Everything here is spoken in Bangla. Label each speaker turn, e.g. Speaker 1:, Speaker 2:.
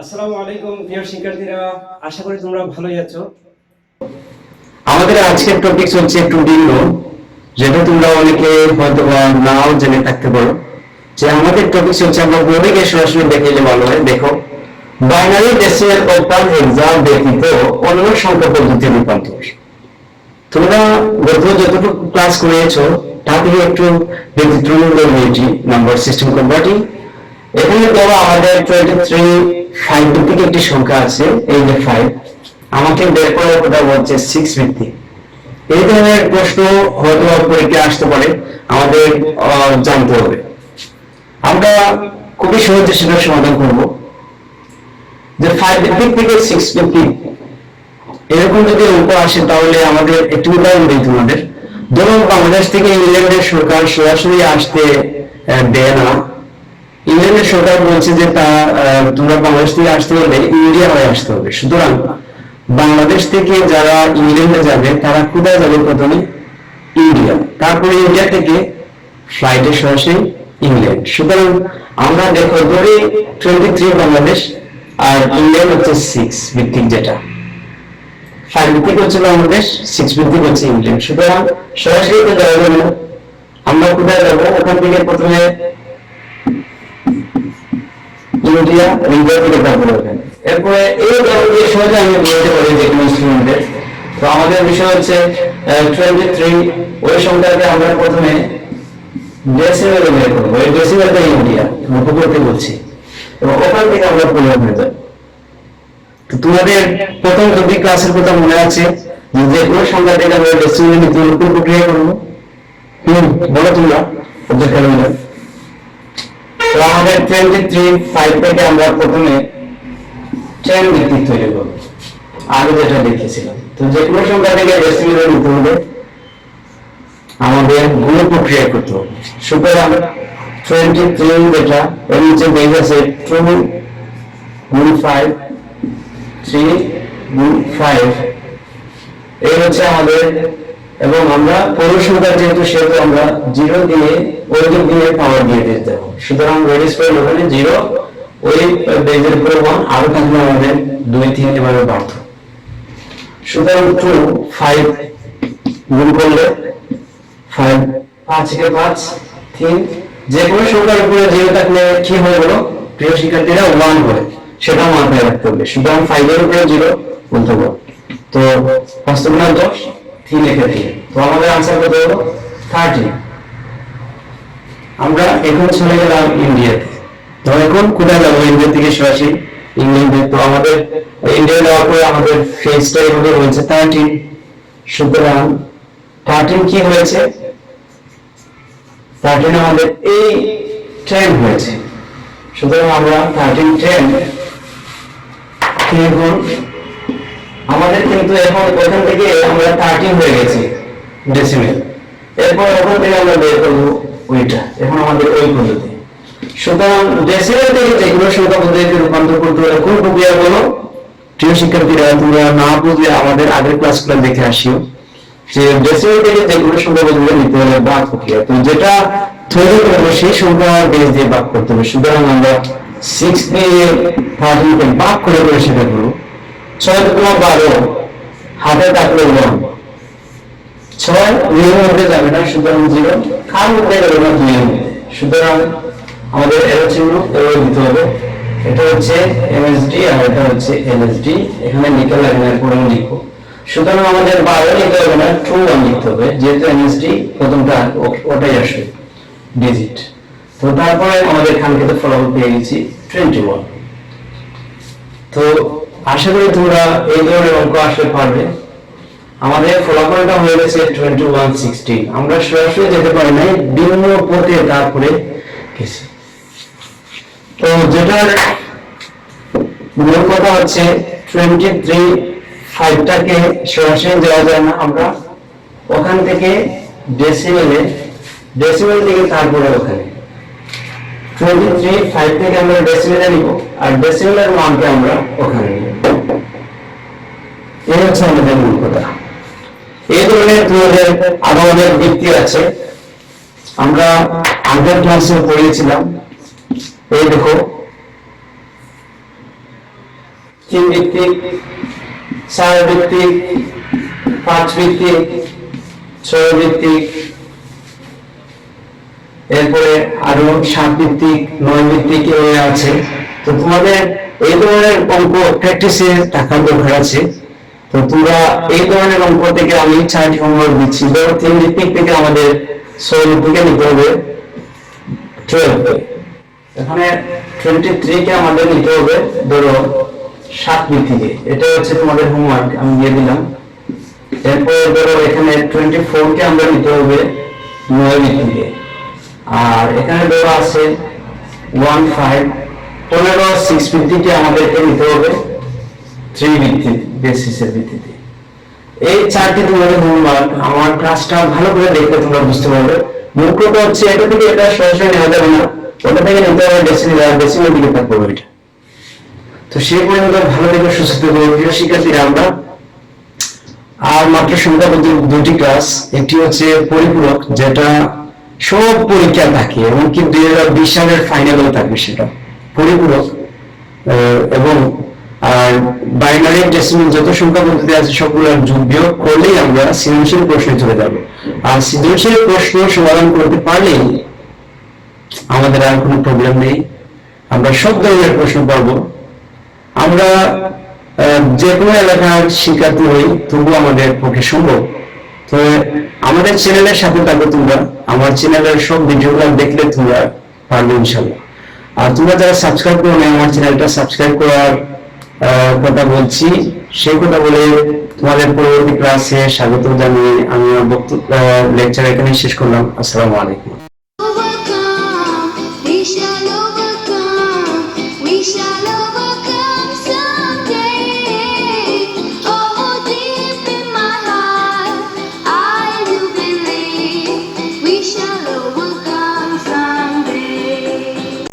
Speaker 1: আসসালামু আলাইকুম প্রিয় শিক্ষার্থীরা, আশা করি তোমরা ভালোই আছো। আমাদের আজকের টপিক হচ্ছে একটু ভিন্ন, যেটা তোমরা অনেকে হয়তো নাও জেনে থাকতে পারো। যে আমাদের টপিক হচ্ছে, আমরা বোর্ডে সরাসরি দেখলে ভালো হয়। দেখো, বাইনারি ডেসিমাল অক্টাল এক্সাম ব্যতীত অন্য সংখ্যা পদ্ধতির রূপান্তর। তোমরা গত যতটুকু ক্লাস করেছো তা থেকে একটু ব্যতিক্রমী নাম্বার সিস্টেম কনভার্টিং। এখানে ধরো আমাদের 23 ভিত্তিক একটি সংখ্যা আছে, এই যে 5, আমাকে বের করার কথা বলছে 6 ভিত্তিক। এই ধরনের প্রশ্ন হয়তো পরীক্ষায় আসতে পারে, আমাদের জানতে হবে। আমরা খুবই সহজে সেটার সমাধান করব। যে 5 ভিত্তিক থেকে 6 ভিত্তিক এরকম যদি অঙ্ক আসে, তাহলে আমাদের একটি উদাহরণ দিই তোমাদের। ধরুন, বাংলাদেশ থেকে ইংল্যান্ডের সরকার সরাসরি আসতে দেয় না। ইংল্যান্ডের সরকার বলছে যে তোমরা বাংলাদেশ থেকে আসতে হলে ইন্ডিয়া হয়ে আসতে হবে। সুতরাং বাংলাদেশ থেকে যারা ইংল্যান্ডে যাবে তারা কোথায় যাবে? প্রথমে ইন্ডিয়া, তারপরে ইন্ডিয়া থেকে ফ্লাইটে সরাসরি ইংল্যান্ড। সুতরাং আমরা দেখো, ধরি 23 বাংলাদেশ আর ইংল্যান্ড হচ্ছে 6 ভিত্তিক, যেটা 5 ভিত্তিক হচ্ছে বাংলাদেশ, 6 ভিত্তিক হচ্ছে ইংল্যান্ড। সুতরাং সরাসরি তো যাওয়া যাবে না, আমরা কোথায় যাবো? ওখান থেকে প্রথমে ইন্ডিয়া, ইন্ডিয়া থেকে তারপরে ওখানে। এরপরে এই যে সহজে আমি বলতে পারি যে কোনো স্টুডেন্টের। তো আমাদের বিষয় হচ্ছে 23, ওই সংখ্যাকে আমরা প্রথমে ডেসিমেলে বের করবো। এই ডেসিমেলটা ইন্ডিয়া লক্ষ্য করতে বলছি, এবং ওখান থেকে আমরা পরিমাপ হয়ে যাবো। তো তোমাদের প্রথম 2 ক্লাসের কথা মনে আছে যে কোনো সংখ্যা থেকে আমরা ডেসিমেলে নিতে কোন প্রক্রিয়া করবো? বলো তোমরা, অবজেক্ট হলো। তো আমাদের 23 থেকে আমরা প্রথমে 10 ভিত্তিক তৈরি করবো, আগে যেটা দেখেছিলাম। তো যে কোনো সংখ্যা থেকে ডেসিমেলে নিতে হলে আমাদের গুণ প্রক্রিয়া করতে হবে। সুতরাং 23 যেটা এর নিচে বেজ আছে 2 গুণ 5, 3 গুণ 5, এই হচ্ছে আমাদের। এবং আমরা পূর্ণ সংখ্যা যেহেতু, সেহেতু আমরা 0 দিয়ে ওই দিয়ে পাওয়ার দিয়ে দিতে হবে। সুতরাং রেডি স্কয়ার ওখানে 0, ওই বেজের উপরে 1, আরো থাকলে আমাদের 2, 3 এভাবে বাড়তো। সুতরাং 2, 5 গুণ করলে 5, 5 থেকে 5, 3, যে কোনো সংখ্যার উপরে 0 থাকলে কি হয়ে গেল প্রিয় শিক্ষার্থীরা? 1 হয়, সেটা মাথায় রাখতে হবে। সুতরাং 5 এর উপরে 0 বলতে হবে। তো 5 গুণ 10, 3 লিখে দিয়ে, তো আমাদের আনসার কত হলো? 30। আমরা এখন চলে গেলাম ইন্ডিয়াতে। তো এখন কোথায় যাবো? ইন্ডিয়া থেকে সরাসরি ইংল্যান্ডে। তো আমাদের ইন্ডিয়া যাওয়ার পরে আমাদের ফেজটা এভাবে হয়েছে 13। সুতরাং 13 কি হয়েছে? 13 আমাদের এই 10 হয়েছে। সুতরাং আমরা 13 গুণ, আমাদের কিন্তু এখন ওখান থেকে আমরা 13 হয়ে গেছি ডেসিমেল। এরপর ওখান থেকে আমরা বের করবো ওইটা, এখন আমাদের ওই পদ্ধতি। সুতরাং ডেসিমেল থেকে যে কোনো সংখ্যা পদ্ধতিতে রূপান্তর করতে হলে কোন প্রক্রিয়া? বলো প্রিয় শিক্ষার্থীরা, তোমরা না বুঝলে আমাদের আগের ক্লাসগুলো দেখে আসিও। যে ডেসিমেল থেকে যে কোনো সংখ্যা পদ্ধতি নিতে হলে ভাগ প্রক্রিয়া, তো যেটা তৈরি করবো সেই সংখ্যা বেস দিয়ে ভাগ করতে হবে। সুতরাং আমরা 6 দিয়ে 13 কে ভাগ করে সেটা করবো। 6 × 12, হাতে থাকলে 1, 6 2 এর মধ্যে যাবে না, সুতরাং 0, কার মধ্যে যাবে না? 2 এর মধ্যে। সুতরাং আমাদের এরো চিহ্ন এরো দিতে হবে। এটা হচ্ছে এমএসডি আর এটা হচ্ছে এলএসডি, এখানে লিখে লাগবে না, পরে লিখবো। সুতরাং আমাদের 12 লিখতে হবে না, 21 লিখতে হবে, যেহেতু এমএসডি প্রথমটা ওটাই আসবে ডিজিট। তো তারপরে আমাদের কাঙ্ক্ষিত ফলাফল পেয়ে গেছি 21। তো আশা করি তোমরা এই ধরনের অঙ্ক আসলে পারবে। আমাদের ফলাফলটা হয়ে গেছে 2116। আমরা সরাসরি যেতে পারি নাই, ভিন্ন পথে তারপরে গেছি। তো যেটার মূল কথা হচ্ছে 23-5টাকে সরাসরি যাওয়া যায় না, আমরা ওখান থেকে ডেসিমেল থেকে তারপরে ওখানে 23-5 থেকে আমরা ডেসিমেলে নিব, আর ডেসিমেলের মানকে আমরা ওখানে নিব। এই হচ্ছে আমাদের মূল কথা। এই ধরনের তোমাদের আরো অনেক দিক আছে, আমরা আগের ক্লাসে পড়িয়েছিলাম। এই দেখো, 3 ভিত্তিক, 4 ভিত্তিক, 5 ভিত্তিক, 6 ভিত্তিক, এরপরে আরো 7 ভিত্তিক, 9 ভিত্তিক আছে। তো তোমাদের এই ধরনের অঙ্ক প্র্যাকটিসে থাকার দরকার আছে। তো তোমরা এই ধরনের অঙ্ক থেকে আমি 4টি হোমওয়ার্ক দিচ্ছি। ধরো 3 ভিত্তিক থেকে আমাদের 6 ভিত্তিকে নিতে হবে 12। এখানে 23 কে আমাদের নিতে হবে ধরো 7 ভিত্তিকে। এটা হচ্ছে তোমাদের হোমওয়ার্ক, আমি দিয়ে দিলাম। এরপর ধরো এখানে 24 কে আমরা নিতে হবে 9 ভিত্তিকে। আর এখানে ধরো আছে 15 6 ভিত্তিকে আমাদেরকে নিতে হবে 3 ভিত্তি বেসিসের ভিত্তিতে। এই 4টি তোমাদের হোমওয়ার্ক। আমার ক্লাসটা ভালো করে দেখলে তোমরা বুঝতে পারবে। মুখ্যত হচ্ছে এটা থেকে এটা সরাসরি নেওয়া যাবে না, ওটা থেকে নিতে হবে ডেসিমেল দিকে থাকবে ওইটা। তো সেই পর্যন্ত ভালো থেকে সুস্থ থাকবে প্রিয় শিক্ষার্থীরা। আমরা আর মাত্র সংখ্যা পদ্ধতির 2টি ক্লাস। একটি হচ্ছে পরিপূরক, যেটা সব পরীক্ষা থাকে এবং কি 2020 সালের ফাইনালে থাকবে সেটা পরিপূরক। এবং আর বাইনারি ডেসিমেল যত সংখ্যা পদ্ধতি আছে সবগুলো যোগ বিয়োগ করলেই আমরা সৃজনশীল প্রশ্নে চলে যাব। আর সৃজনশীল প্রশ্ন সমাধান করতে পারলেই আমাদের আর কোনো প্রবলেম নেই, আমরা সব ধরনের প্রশ্ন পাবো। আমরা যে কোনো এলাকার শিক্ষার্থী হই, তবুও আমাদের পক্ষে সম্ভব। তো আমাদের চ্যানেলের সাথে থাকো তোমরা, আমার চ্যানেলের সব ভিডিওগুলো দেখলে তোমরা পারবে ইনশাল্লাহ। আর তোমরা যারা সাবস্ক্রাইব করো না, আমার চ্যানেলটা সাবস্ক্রাইব করার কথা বলছি। সেই কথা বলে তোমাদের পরবর্তী ক্লাসে স্বাগত জানিয়ে আমি আমার বক্তব্য লেকচার এখানে শেষ করলাম। আসসালামু আলাইকুম।
Speaker 2: We shall overcome. We shall overcome.